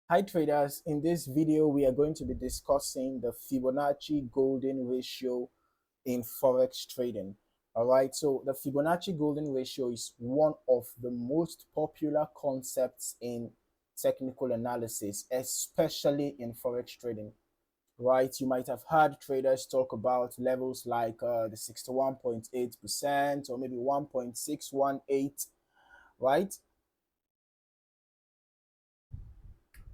Hi traders, in this video we are going to be discussing the Fibonacci Golden Ratio in Forex trading. Alright, so the Fibonacci Golden Ratio is one of the most popular concepts in technical analysis, especially in Forex trading. Right, you might have heard traders talk about levels like the 61.8% or maybe 1.618, right?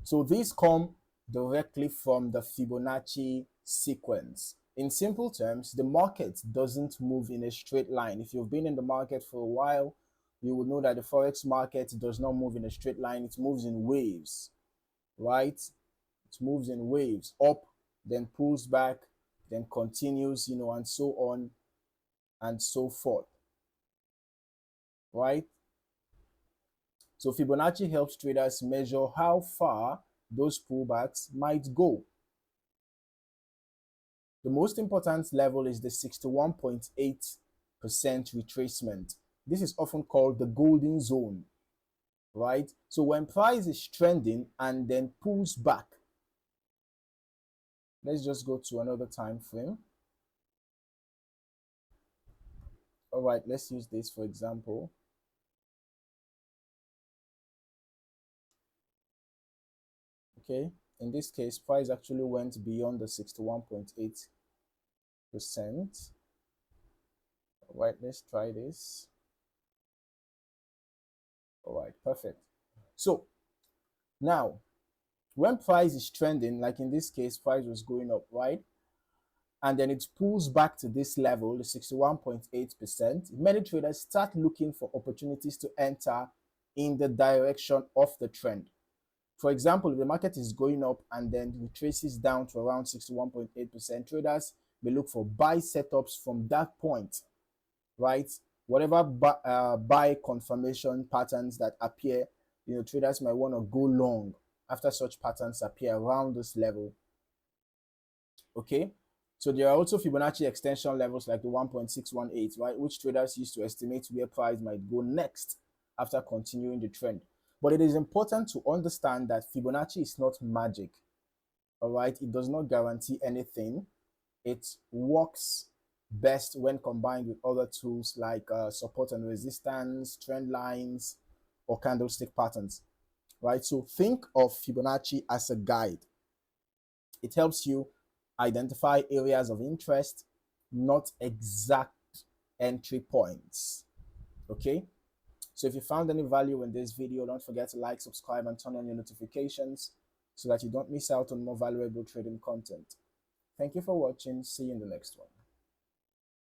So these come directly from the Fibonacci sequence. In simple terms, the market doesn't move in a straight line. If you've been in the market for a while, you will know that the Forex market does not move in a straight line. It moves in waves, right? It moves in waves, up, then pulls back, then continues, and so on and so forth, right? So Fibonacci helps traders measure how far those pullbacks might go. The most important level is the 61.8% retracement. This is often called the golden zone, right? So when price is trending and then pulls back, let's just go to another time frame. All right, let's use this for example. Okay, in this case, price actually went beyond the 61.8%. All right, let's try this. All right, perfect. So now, when price is trending, like in this case, price was going up, right? And then it pulls back to this level, the 61.8%, many traders start looking for opportunities to enter in the direction of the trend. For example, if the market is going up and then retraces down to around 61.8%, traders may look for buy setups from that point, right? Whatever buy confirmation patterns that appear, traders might want to go long after such patterns appear around this level. Okay, so there are also Fibonacci extension levels like the 1.618, right, which traders use to estimate where price might go next after continuing the trend. But it is important to understand that Fibonacci is not magic. All right, it does not guarantee anything. It works best when combined with other tools like support and resistance, trend lines, or candlestick patterns, right? So think of Fibonacci as a guide. It helps you identify areas of interest, not exact entry points. Okay, so if you found any value in this video, don't forget to like, subscribe, and turn on your notifications so that you don't miss out on more valuable trading content. Thank you for watching. See you in the next one.